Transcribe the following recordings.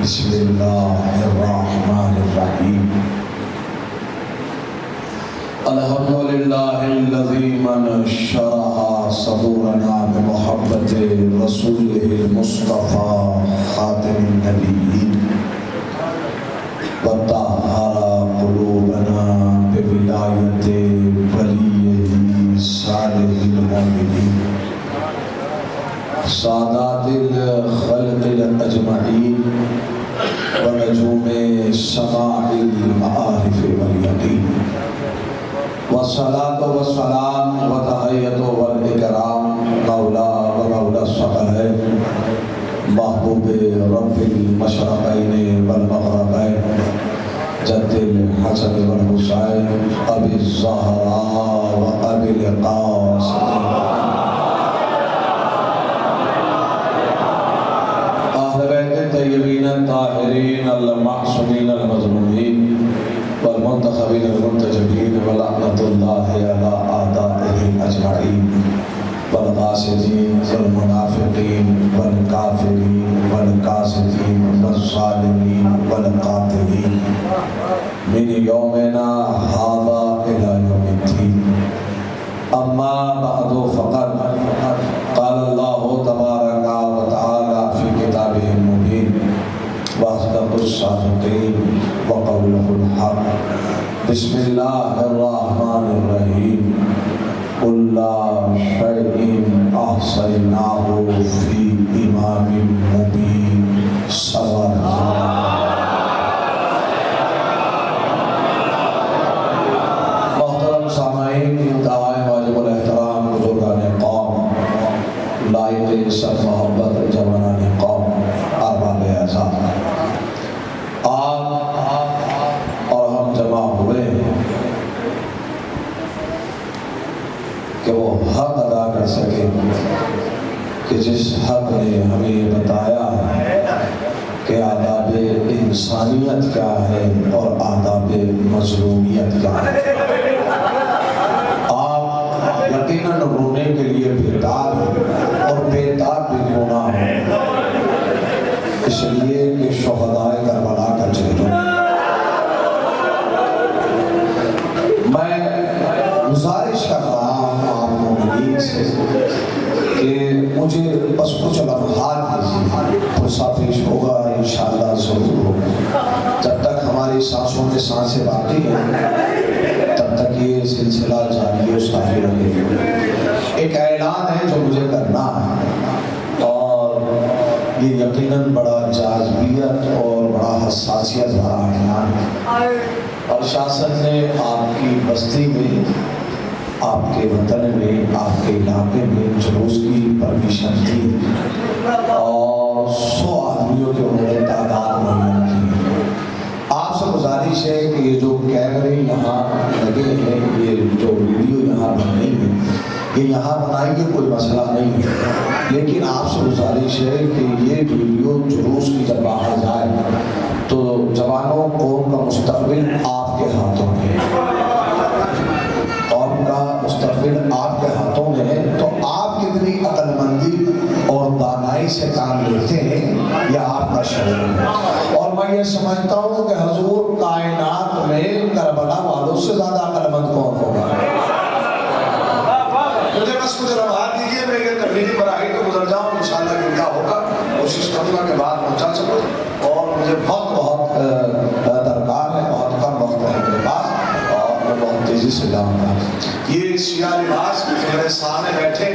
بسم اللہ الرحمن الرحیم الحمدللہ الذی من شرح صدورنا بمحبت رسولہ المصطفیٰ خاتم النبیین وطہر قلوبنا بولایت ولیہ صالح المؤمنین سادات الخلق الاجمعین ونجوم سماع المعارف والیقین والصلاة والسلام وتحیت والاکرام مولا و مولا الثقلین محبوب رب المشرقین والمغربین جد الحسن والحسین ابی الزہراء و ابی القاسم طیبین الطاہرین المعصومین المظلومین والمنتخبین المنتجبین ولعنۃ اللہ علی اعدائہ اجمعین والغاسدین والمنافقین والکافرین والکاسدین والظالمین والقاتلین من یومنا ھذا الی یوم الدین اما بعد فقد قال اللہ تبارک و تعالی فی کتابہ المبین واصدق الصادقین وقولہ الحق بسم اللہ الرحمن الرحیم قل لا شیء احصیناہ فی امام مبین صلی سب محبت جوانان قوم ارباب اعزاز آپ اور ہم جمع ہوئے ہیں کہ وہ حق ادا کر سکے کہ جس حق نے ہمیں یہ بتایا ہے کہ آداب انسانیت کیا ہے اور آداب مظلومیت کیا ہے۔ آپ یقیناً رونے کے لیے بیدار ہیں اور بیدار بھی ہونا ہے، اس لیے کہ شہدائے کربلا کا چہرہ۔ میں گزارش کر رہا ہوں آپ مومنین سے کہ مجھے بس کچھ لمحات دیجیے، پرسہ پیش ہوگا انشاءاللہ ضرور ہوگا۔ جب تک ہماری سانسوں میں سانسیں باقی ہیں تب تک یہ سلسلہ جاری و ساری رہے گا۔ ایک اعلان ہے جو مجھے کرنا ہے اور یہ یقیناً بڑا جاذبیت اور بڑا حساسیت بھرا اعلان ہے۔ اور شاسن نے آپ کی بستی میں، آپ کے وطن میں، آپ کے علاقے میں جلوس کی پرمیشن دی اور 100 آدمیوں کے انہوں نے تعداد معین کی۔ آپ سے گزارش ہے کہ یہ جو کیمرے یہاں لگے ہیں، یہ جو ویڈیو یہاں بن رہی ہے، یہ یہاں بنائیے، کوئی مسئلہ نہیں ہے، لیکن آپ سے گزارش ہے کہ یہ ویڈیو جلوس کی جب باہر جائے تو جوانوں قوم کا مستقبل آپ کے ہاتھوں میں ہے، قوم کا مستقبل آپ کے ہاتھوں میں ہے، تو آپ کتنی عقل مندی اور دانائی سے کام لیتے ہیں یہ آپ کا شعور ہے۔ اور میں یہ سمجھتا ہوں کہ حضور کائنات میں کربلا والوں سے زیادہ عقل مند کون ہوگا۔ مجھے بس کچھ لمحات دیجیے، میں یہ تبلیغی براہی تو گزر جاؤں، انشاءاللہ کہ کیا ہوگا، کوشش کروں گا کہ بات پہنچا سکوں، اور مجھے وقت بہت درکار ہے، بہت کم وقت ہے میرے پاس اور میں بہت تیزی سے جاؤں گا۔ یہ سیاہ لباس میرے سامنے بیٹھے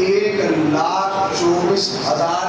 1,24,000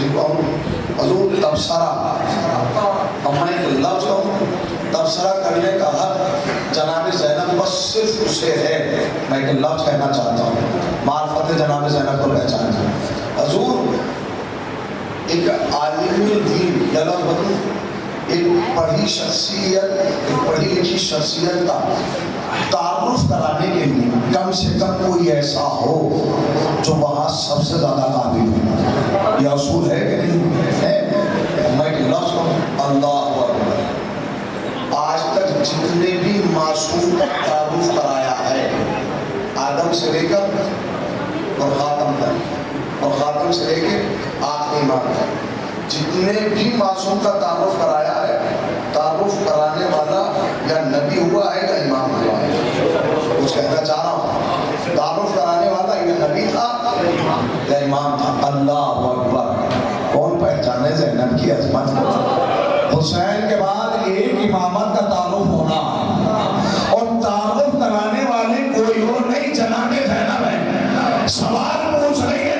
جن کو ہم حضور تبصرہ، اور میں ایک لفظ ہوں تبصرہ کرنے کا حق جناب زینب بس صرف اسے ہے. میں ایک لفظ کہنا چاہتا ہوں، معرفت جناب زینب کو پہچانتے ہیں. حضور ایک عالم دین یا لفظ بتوں، ایک پڑھی شخصیت، ایک پڑھی لکھی شخصیت کا تعارف کرانے کے لیے کم سے کم کوئی ایسا ہو جو وہاں سب سے زیادہ قابل ہو. یہ اصول ہے کہ نہیں ہے؟ میں ایک لفظ ہوں اللہ اکبر. آج تک جتنے بھی معصوم کا تعارف کرایا ہے، آدم سے لے کر اور خاتم تک، اور خاتم سے لے کے آخری امام تک، جتنے بھی معصوم کا تعارف کرایا ہے، تعارف کرانے والا یا نبی ہوا ہے یا امام ہوا ہے. کچھ کہنا چاہ رہا ہوں، تعارف کرانے والا یا نبی تھا یا امام تھا. اللہ اکبر. کون پہچانے زینب کی عظمت کو؟ حسین کے بعد ایک امامت کا تعارف ہونا اور تعارف کرانے والے کوئی اور نہیں جناب زینب ہے. سوال پوچھ رہی ہے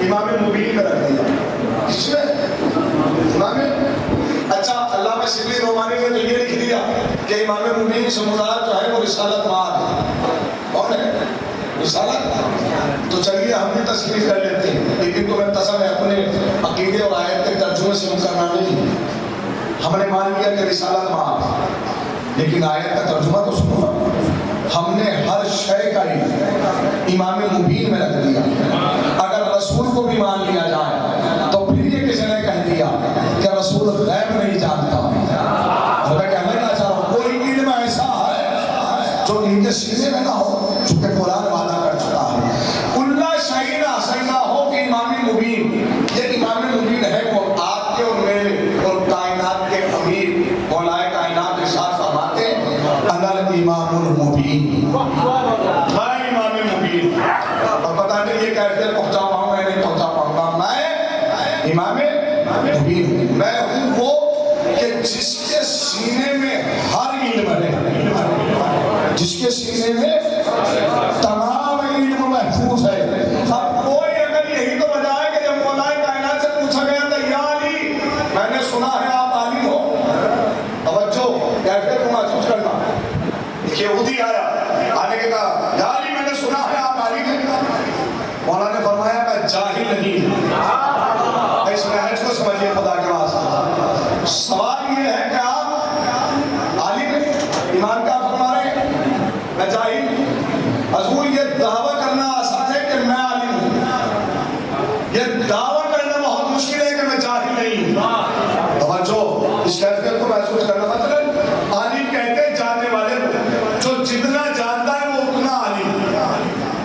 امام مبین میں رکھ دیا. اس میں امام اچھا علامہ شبلی رومانی نے تو یہ لکھ دیا کہ امام مبین سے مراد جو ہے وہ رسالت مآب ہے. کون ہے رسالت؟ تو چلیے ہم بھی تصریح کر لیتے ہیں، لیکن تو میں قسم ہے اپنے عقیدے اور آیت کے ترجمے سے مقررہ نہیں. ہم نے مان لیا کہ رسالت مآب ہے، لیکن آیت کا ترجمہ تو سنو. ہم نے ہر شے کا امام مبین میں رکھ دیا. اگر رسول کو بھی مان لیا جائے تو پھر یہ کسی نے کہہ دیا کہ رسول غیب نہیں جانتا. اور میں کہنے کا چاہ رہا ہوں کوئی علم ایسا ہے جو ان کے سینے میں نہ ہو، چونکہ قرآن وعدہ کر چکا ہے اللہ شہین حسینہ ہو کہ امام مبین. یہ امام مبین ہے وہ آپ کے اور میرے اور کائنات کے امیر مولا کائنات کے ساتھ فرماتے انا الامام المبین، میں امام مبین. اور پتہ نہیں یہ کیفیت پہنچا پاؤں میں نہیں پہنچا پاؤں گا. میں امام مبین ہوں. میں ہوں وہ کہ جس کے سینے میں ہر علم ہے، جس کے سینے میں تمام علم محفوظ ہے. اب کوئی اگر یہی تو وجہ ہے کہ جب مولا کائنات سے پوچھا گیا تھا یا علی میں نے سنا ہے آپ عالم ہو، توجہ کیفیت کو محسوس کرنا. یہودی آیا، آنے کے کہا یا علی میں نے سنا ہے آپ عالم ہیں. مولا نے فرمایا میں جاہل نہیں ہوں. اس محج کو سمجھیے خدا کے واسطے. سوال یہ ہے کہ آپ عالم ہیں، ایمان کا فرما رہے ہیں میں جاہل. حضور یہ دعویٰ کرنا آسان ہے کہ میں عالم ہوں، یہ دعویٰ کرنا بہت مشکل ہے کہ میں جاہل نہیں ہوں. توجہ اس کیفیت کو محسوس کرنا. مطلب عالم کہتے ہیں جاننے والے جو جتنا جانتا ہے وہ اتنا عالم.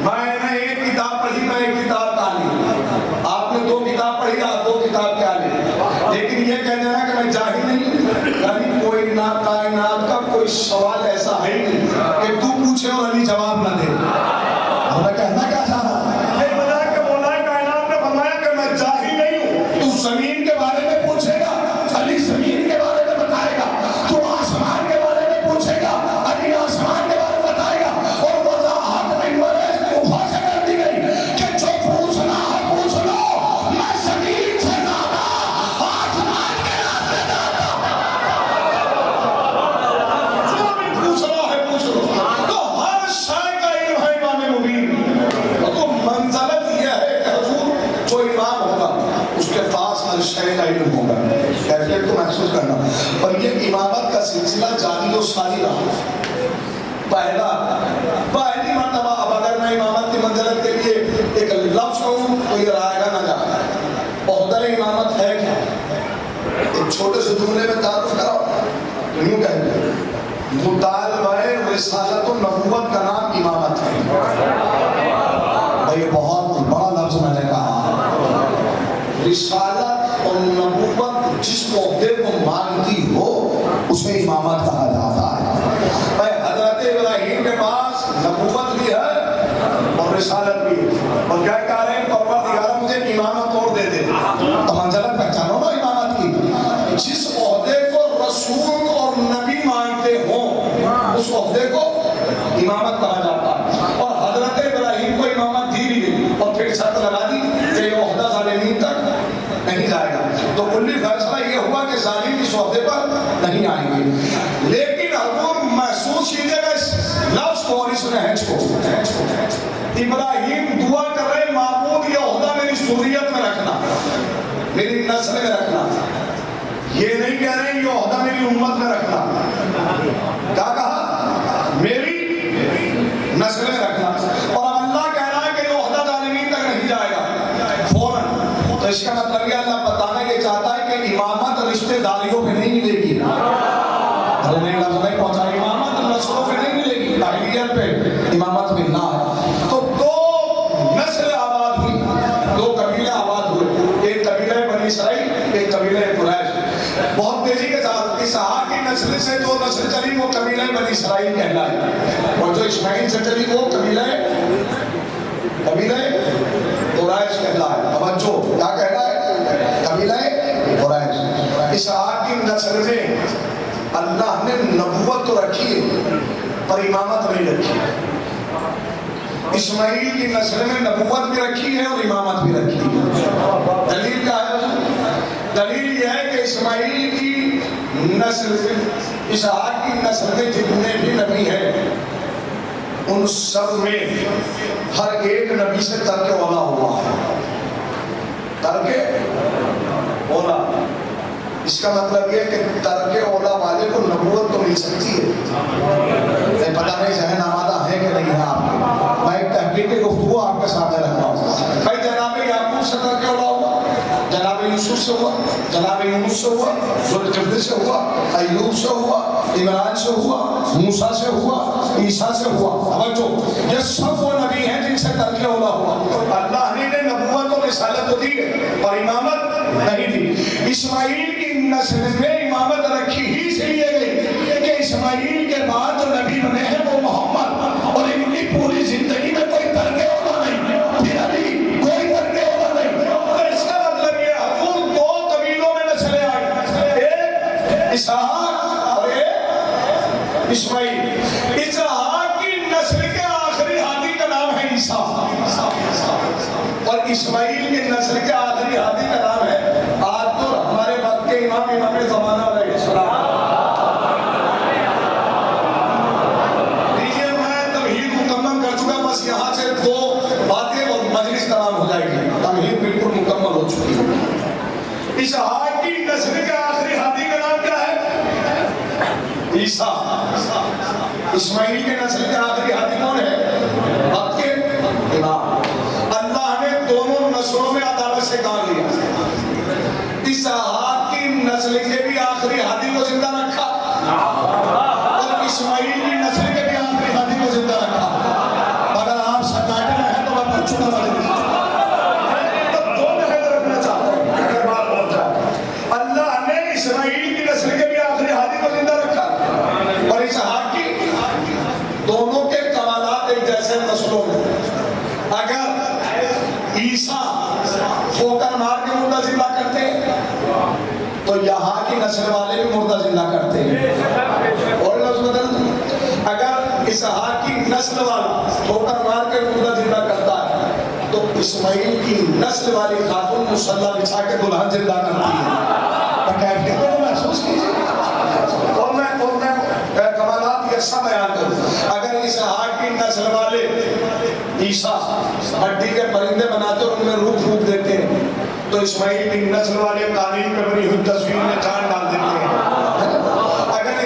میں نے ایک کتاب پڑھی، میں ایک کتاب کا عالم. آپ نے 2 کتاب پڑھی، آپ 2 کتاب کے عالم. لیکن یہ کہہ دینا کہ میں جاہل نہیں، یعنی کوئی نہ کائنات کا کوئی سوال ایسا ہے نہیں کہ تو پوچھے اور علی جواب نہ دے. اور میں کہنا کیا چاہ رہا ہوں، یہ بتا کہ مولا کائنات نے فرمایا کہ میں جاہل نہیں ہوں. تو زمین کے بارے میں پوچھے گا، علی زمین کے بارے میں بتائے گا. تو آسمان کے بارے میں پوچھے گا، علی آسمان کے بارے میں بتائے گا. اور وضاحت ممبر اوپر سے کر دی گئی کہ جو پوچھنا ہے پوچھ لو، میں زمین سے زیادہ آسمان کے راستے جاتا. جو بھی پوچھنا سلسلہ جاری و ساری رہا. پہلی مرتبہ. اب اگر میں امامت کی منزلت کے لیے ایک لفظ کہوں تو یہ رائے گا نہ جائے. عہدہ امامت ہے کیا؟ ایک چھوٹے سے جملے میں تعارف کراؤ. یوں کہتے ہیں مطالبہ رسالت و نبوت کا نام امامت ہے. یہ بہت بڑا لفظ میں نے کہا. رسالت اور نبوت جس عہدے کو مانتی ہو اسے امامت کہا جاتا ہے. حضرت ابراہیم کے پاس نبوت بھی ہے اور رسالت بھی ہے اور کیا کہہ رہے ہیں پروردگار مجھے امامت اور دے دے. تو منزلت پہچانو نا امامت کی. جس عہدے کو رسول اور نبی مانتے ہوں اس عہدے کو امامت کہا جاتا ہے. اور حضرت ابراہیم کو امامت دی بھی گئی اور پھر شرط لگا دی کہ یہ عہدہ ظالمین تک نہیں جائے گا. تو کلی فیصلہ یہ ہوا کہ ظالم اس عہدے پر نہیں آئیں گے. لیکن حضور محسوس کیجیے گا اس لفظ کو اور اس نہج کو. ابراہیم دعا کر رہے معبود یہ عہدہ میری ذریت میں رکھنا, میری نسل میں رکھنا. یہ نہیں کہہ رہے یہ عہدہ میری امت میں رکھنا. کیا کہا؟ میری نسل میں رکھنا. اور اب اللہ کہہ رہا ہے کہ یہ عہدہ ظالمین تک نہیں جائے گا فوراً. تو اس کا مطلب یہ اللہ بتانا یہ چاہتا ہے کہ امامت رشتہ داریوں پہ نہیں ملے گی. ارے نہیں لفظ نہیں پہنچا. امامت نسلوں پہ نہیں ملے گی, اہلیت پہ امامت ملنا ہے. تو دو نسل آباد ہوئی, دو قبیلے آباد ہوئے. ایک قبیلہ بنی اسرائیل, ایک قبیلہ قریش. بہت تیزی کے ساتھ اسحاق کی نسل سے جو نسل چلی وہ قبیلہ بنی اسرائیل کہلائی, اور جو اسماعیل سے چلی وہ قبیلہ قریش کہلائی. توجہ, کیا کہلائی؟ قبیلہ قریش. اسحاق کی نسل میں اللہ نے نبوت تو رکھی ہے پر امامت نہیں رکھی. اسماعیل کی نسل میں نبوت بھی رکھی ہے اور امامت بھی رکھی ہے. دلیل کیا ہے؟ دلیل یہ ہے کہ اسماعیل کی نسل سے, اسحاق کی نسل میں جتنے بھی نبی ہیں ان سب میں ہر ایک نبی سے ترک اولا ہوا ہے. ترک اولا, اس کا مطلب یہ کہ ترک اولا والے کو نبوت تو مل سکتی ہے. پتہ نہیں ذہن آمادہ ہے کہ نہیں ہے آپ کے. میں ایک تحقیق کی گفتگو آپ کے سامنے رکھ رہا ہوں. بھائی جناب یعقوب سے ترک اولا ہوا, جناب یوسف سے ہوا, جناب یونس سے ہوا, ذوالقرنین سے ہوا, ایوب سے ہوا, عمران سے ہوا, موسیٰ سے ہوا, عیسیٰ سے ہوا. توجہ, یہ سب وہ نبی ہیں جن سے ترک اولا ہوا. اللہ نے نبوت اور رسالت تو دی ہے اور امامت نہیں دی. اسماعیل کی نسل میں امامت رکھی ہی اس لیے گئی کہ اسماعیل کے بعد جو نبی بنے ہیں وہ محمد, اور ان کی پوری زندگی میں کوئی ترک اولا نہیں, پھر ابھی کوئی ترک اولا نہیں. تو اس کا مطلب یہ حضور دو قبیلوں میں نسلیں آئی, ایک اسحاق اور ایک اسماعیل. اسحاق کی نسل کے آخری ہادی کا نام ہے عیسیٰ, اور اسماعیل کی نسل کے آخری ہادی کا نام ہے آج تو ہمارے وقت کے امام زمانہ علیہ السلام. دیجئے میں تمہید مکمل کر چکا, بس یہاں سے دو باتیں اور مجلس تمام ہو جائے گی. تمہید بالکل مکمل ہو چکی ہے. اسحاق کی نسل کے آخری ہادی کا نام کیا ہے؟ عیسیٰ. اسماعیل کے نسل کے آخری ہادی کون ہے؟ وقت کے امام. اللہ نے دونوں نسلوں میں عدالت سے کام لیا. اسحاق کی نسل کے بھی آخری ہادی کو زندہ رکھا اور اسماعیل کی نسل کے بھی آخری ہادی کو زندہ رکھا. اگر آپ سناٹے میں ہیں تو میں پوچھوں گا دو محل رکھنا چاہتا ہوں اگر بات پہنچ جائے. اللہ نے اسماعیل کی نسل کے بھی آخری ہادی کو زندہ رکھا اور اسحاق کی, دونوں کے کمالات ایک جیسے نسلوں میں. اگر عیسیٰ ٹھوکر مار کے مردہ زندہ کرتے تو یہاں کی نسل والے بھی مردہ زندہ کرتے ہیں. اور لفظ بدل دوں, اگر اسحاق کی نسل والا ٹھوکر مار کے مردہ زندہ کرتا ہے تو اسماعیل کی نسل والی خاتون مصلی بچھا کے دلہن زندہ کرتی ہے. کیفیت کو محسوس کیجیے. اور میں کمالات یکساں بیان کروں. اگر اسحاق کی نسل والے عیسیٰ مٹی کے پرندے بناتے اور ان میں روح پھونک دیتے ہیں تو اسماعیل کی نسل والے قالین پہ بنی ہوئی تصویر میں جان ڈال دیتے ہیں. اگر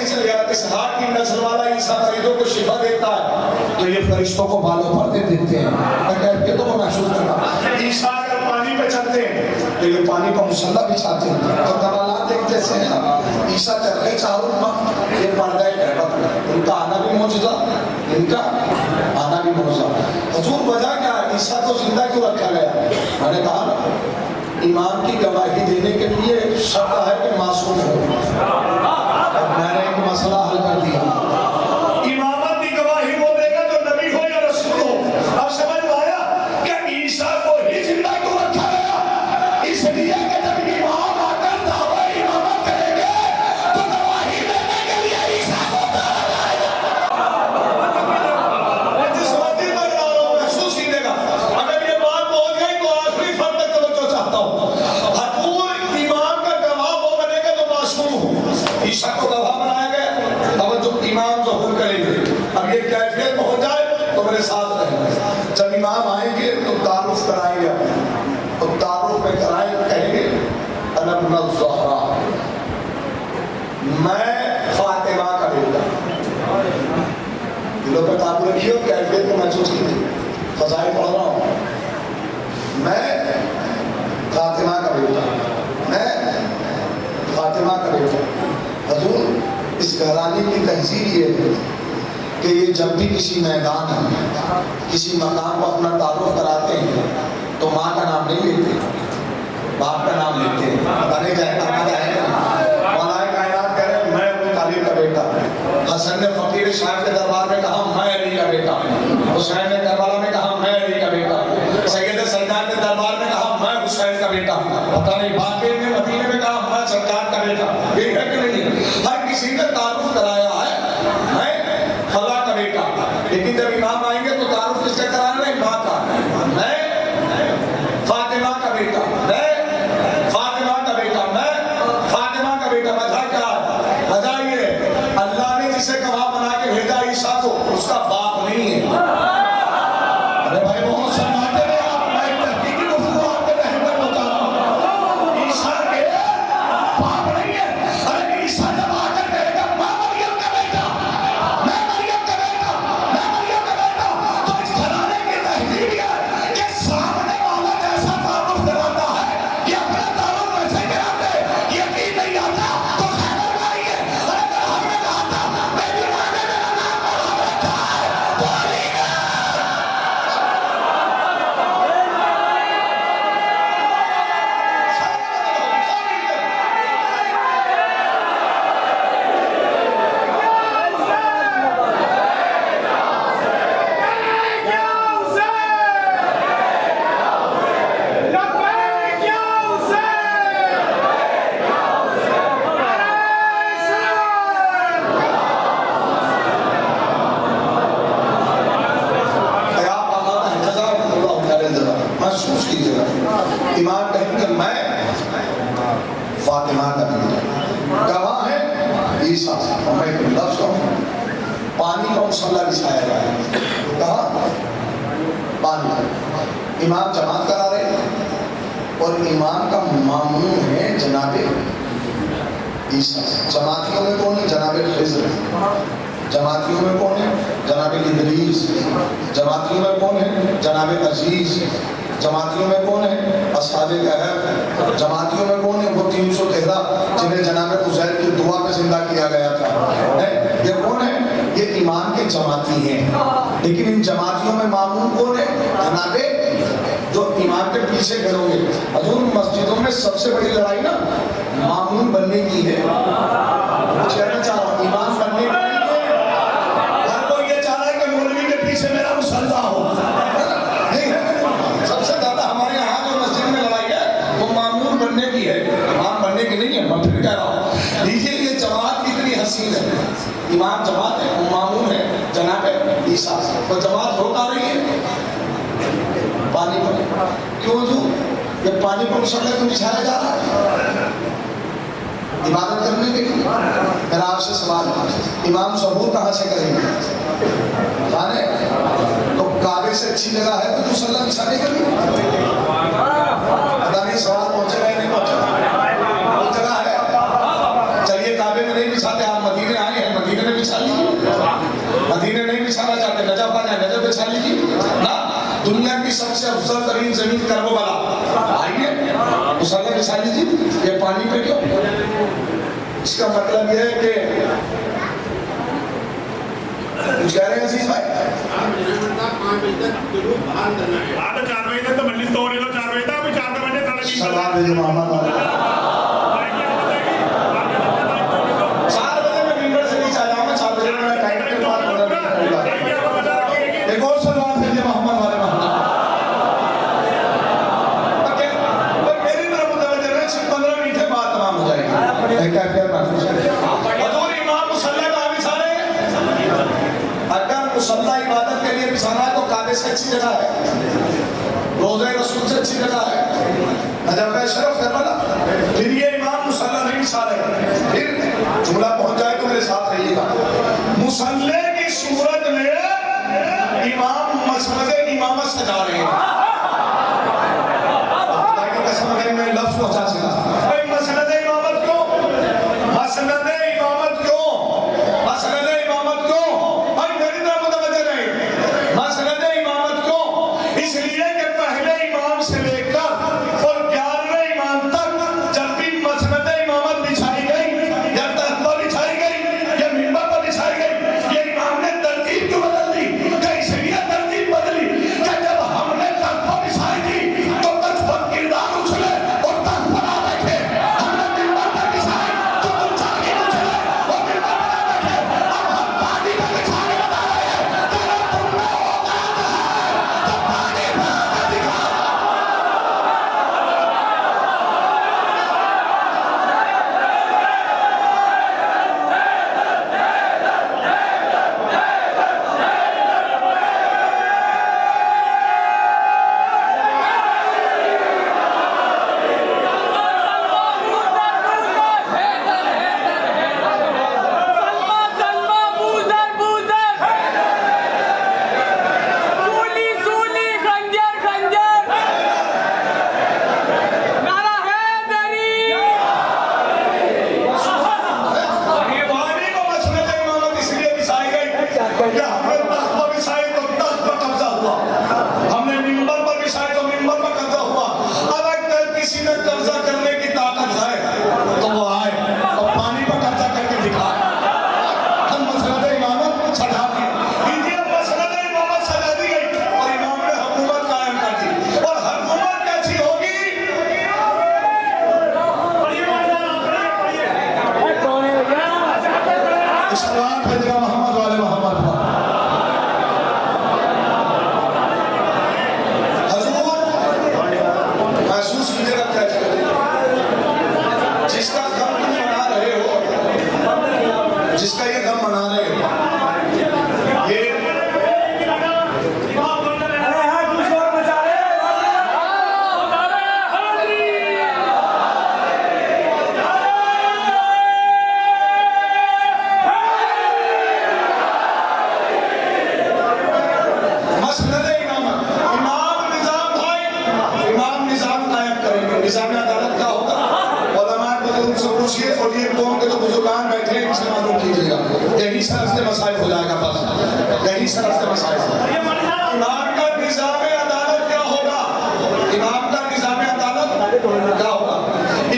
فرشتوں کو بالوں پر دے دیتے ہیں، میں کیفیتوں کو محسوس کرتا۔ عیسیٰ اگر پانی پہ چلتے ہیں تو یہ پانی کا مسلح بچھاتے ہیں، تو کمالات ایک جیسے ہیں۔ عیسیٰ چل رہے چاروں پر، یہ پردہ کہبت، ان کا آنا بھی معجزہ، ان کا آنا بھی معجزہ۔ حضور وجہ کیا ہے؟ عیسیٰ کو زندہ کیوں رکھا گیا؟ میں نے کہا نا، ایمان کی گواہی دینے کے لیے شرط ہے کہ معصوم ہو۔ میں نے ایک مسئلہ حل کر دیا، امامت کی گواہی وہ دے گا جو نبی ہو یا رسول ہو۔ اب سمجھ میں آیا کہ عیسیٰ کو ہی زندہ کیوں رکھا گیا؟ اس لیے کہ جب امام آ کر دعویٰ امامت کریں گے تو گواہی دینے کے لیے عیسیٰ کو اتارا جائے گا۔ جس وقت میں بتا رہا ہوں محسوس کیجیے گا، اگر یہ بات پہنچ گئی تو آخری فرد تک توجہ چاہتا ہوں۔ حضور امام کا گواہ وہ بنے گا جو معصوم ہو۔ عیسیٰ کو گواہ بنایا گیا، توجہ امام ظہور کریں گے۔ اب یہ کیفیت پہنچ جائے تو میرے ساتھ رہیں۔ جب امام آئیں گے تو تعارف کرائیں گے، تو تعارف میں کرائیں کہیں گے انا ابن الزہرا، میں فاطمہ کا بیٹا۔ دلوں پہ قابو رکھیے اور کیفیت کو محسوس کیجیے۔ فضائل پڑھ رہا ہوں، میں فاطمہ کا بیٹا، میں فاطمہ کا بیٹا۔ حضور اس گھرانے کی تہذیب یہ ہے کہ یہ جب بھی کسی میدان میں کسی مقام کو اپنا تعارف کراتے ہیں تو ماں کا نام نہیں لیتے، باپ کا نام لیتے ہیں۔ پتہ نہیں جائے مولا کائنات کہہ رہے ہیں میں ابو طالب کا بیٹا، حسن نے فقیر صاحب کے دربار میں کہا میں علی کا بیٹا، حسین نے کربلا میں کہا میں علی کا بیٹا، سید سجاد کے دربار میں کہا میں حسین کا بیٹا، پتہ نہیں باقی نے مدینے میں کہا میں سجاد کا بیٹا۔ یہ ہے کہ نہیں؟ ہر کسی نے تعارف کرایا ہے میں فلاں کا بیٹا، لیکن جب امام آئیں گے تو تعارف کس کا کرانا ہے؟ ماں کا، میں فاطمہ کا بیٹا، میں فاطمہ کا بیٹا، میں فاطمہ کا بیٹا۔ وجہ کیا ہے؟ وجہ یہ ہے اللہ نے جسے گواہ بنا کے بھیجا عیسیٰ کو، اس کا باپ نہیں ہے۔ ارے بھائی بہت سمجھاتے ہیں آپ، میں ایک تحقیقی گفتگو آپ کے ذہن میں بتا رہا ہوں، عیسیٰ کے باپ نہیں ہے۔ ارے عیسیٰ جب آ کر کہے گا میں مریم کا بیٹا، میں مریم کا بیٹا، میں مریم کا بیٹا، تو اس گھرانے کی تہذیب یہ ہے کہ سامنے والا جیسا تعارف کراتا ہے یہ اپنا تعارف ویسے کراتے، یقین نہیں آتا تو خیبر میں آئیے۔ اگر ہم نے کہا تھا میری ماں نے میرا نام مرحم رکھا ہے تو علی ہے۔ محسوس کیجیے گا، امام کہیں گے میں فاطمہ کا بیٹا، گواہ ہے عیسیٰ، اور میں ایک لفظ ہوں پانی کا مسلح بچھایا گیا ہے، کہا پانی۔ امام جماعت کرا رہے ہیں اور امام کا مامون ہے جناب عیسیٰ۔ جماعتیوں میں کون ہے؟ جناب خضر۔ جماعتیوں میں کون ہے؟ جناب ادریس۔ جماعتیوں میں کون ہے؟ جناب عزیز۔ جماعتیوں میں کون ہے؟ اصحاب کہف۔ جماعتیوں میں کون ہے؟ وہ 313 جنہیں جناب عزیر کی دعا پہ زندہ کیا گیا تھا۔ یہ کون ہے؟ یہ امام کے جماعتی ہیں، لیکن ان جماعتیوں میں مامون کون ہے؟ جناب جو امام کے پیچھے کھڑے ہوں گے۔ حضور مسجدوں میں سب سے بڑی لڑائی نا مامون بننے کی ہے۔ کچھ کہنا چاہ رہا ہوں، امام بننے کی نہیں ہے۔ ہر کوئی یہ چاہ رہا ہے کہ مولوی کے پیچھے میرا مسلح ہو، نہیں ہے۔ سب سے زیادہ ہمارے یہاں جو مسجد میں لڑائی ہے وہ مامون بننے کی ہے، امام بننے کی نہیں ہے۔ میں پھر کہہ رہا ہوں دیکھیے یہ جماعت کتنی حسین ہے، امام جماعت ہے، وہ مامون ہے جناب عیسیٰ۔ وہ جماعت ہوتا رہی ہے پانی پر، کیوں جو یہ پانی پر مسلح کیوں بچھایا جا رہا ہے؟ عبادت کرنے کے لیے۔ میرا آپ سے سوال ہے، امام ظہور کہاں سے کریں گے؟ جانے تو کعبے سے اچھی جگہ ہے تو مسلح بچھانے کے لیے؟ پتہ نہیں سوال پہنچے گا یا نہیں پہنچے گا؟ وہ جگہ ہے، چلیے کعبے میں نہیں بچھاتے، آپ مدینے آئے ہیں، مدینے میں بچھا لیجیے۔ مدینے نہیں بچھانا چاہتے، نجف آ جائیں۔ ہے نظر بچھا لیجیے نا. دنیا کی سب سے افضل ترین زمین کربلا, آئیے مصلی بچھا لیجیے. یہ پانی پہ کیوں؟ اس کا مطلب یہ ہے کہ کچھ کہہ رہے ہیں عزیز بھائی؟ 5 بجے تک ضرور باہر کرنا ہے. 4 بجے تک تو مجلس تو ہو رہی ہے, 4 بجے تک ابھی 4 بجے ساڑھے 3 سلام بھیجے محمد والے. 4 بجے میں ممبر سے نیچے آ جاؤں گا. 4 بجے میں ٹائم کے بعد ایک اور سلام بھیجے محمد والے. میری طرف متوجہ رہے, 15 منٹ کے بعد تمام ہو جائے گی. کیفیت محسوس ہے. حضور امام مصلی کہاں بچھا رہے ہیں؟ اگر مصلی عبادت کے لیے بچھانا ہے تو کعبے سے اچھی جگہ ہے, روضہ رسول سے اچھی جگہ ہے, نجف شرف کربلا. پھر یہ امام مصلی نہیں بچھا رہے. پھر جملہ پہنچ جائے تو میرے ساتھ رہیے گا. مصلی کی صورت میں امام مسجد امامت سجا رہے ہیں. قسم اگر میں لفظ پہنچا سکا مسجد امامت کیوں, مسجد امامت کیوں, مسجد امامت کیوں, اور میری طرف متوجہ رہے. مسجد امامت کیوں؟ اس لیے کہ پہلے امام سے لے کر اور 11ویں امام تک جب بھی مسجد امامت بچھائی گئی یا تخت پر بچھائی گئی یا منبر پر بچھائی گئی, یہ امام نے ترتیب کیوں بدل دی؟ کہ اس لیے ترتیب بدلی کہ جب ہم نے تخت پر بچھائی تھی تو تخت پر کردار اچھلے اور تخت پر آ بیٹھے. ہم نے منبر پر بچھائی تو تم چاہیے اچھلے اور منبر پر آ بیٹھے. اب ہم پانی پر بچھانے بتا رہے ہیں کہ اگر تم نے اوقات ہے تو پانی پر آ دکھا. نظام عدالت کا ہوگا. علماء بزرگ سے پوچھئے اور یہ قوم کے جو بزرگان بیٹھے ہیں ان سے معلوم کیجئے گا. یہی سرست مسائل ہو جائے گا. بس یہی سرست مسائل. امام کا نظام عدالت کیا ہوگا؟ امام کا نظام عدالت کیا ہوگا؟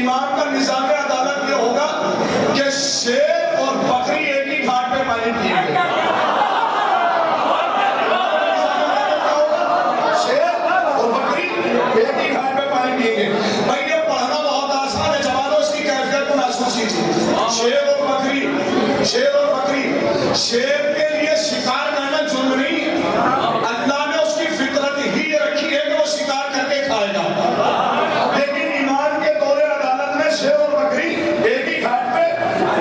امام کا نظام عدالت یہ ہوگا کہ شیر اور بکری ایک ہی گھاٹ پہ پانی پیئیں گے. شیر اور بکری ایک ہی گھاٹ پہ پانی پیئیں گے. بھائی یہ پڑھنا بہت آسان ہے. جوانوں اس کی کیفیت کو محسوس کیجیے. شیر اور بکری, شیر اور بکری. شیر کے لیے شکار کرنا جرم نہیں ہے. اللہ نے اس کی فطرت ہی یہ رکھی ہے کہ وہ شکار کر کے کھائے گا. لیکن ایمان کے دور عدالت میں شیر اور بکری ایک ہی گھاٹ پہ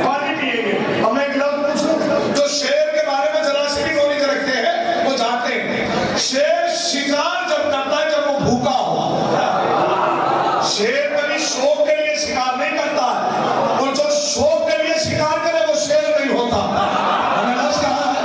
پانی پیئیں گے. ہم ایک لفظ پوچھوں جو شیر کے بارے میں ذرا سی بھی نالج رکھتے ہیں وہ جانتے ہیں شیر شکار جب کرتا ہے جب وہ بھوکا ہو. شیر کبھی شوق کے لیے شکار نہیں کرتا ہے, اور جو شوق کے لیے شکار کرے وہ شیر نہیں ہوتا. ہم نے لفظ کہا ہے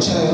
6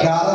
11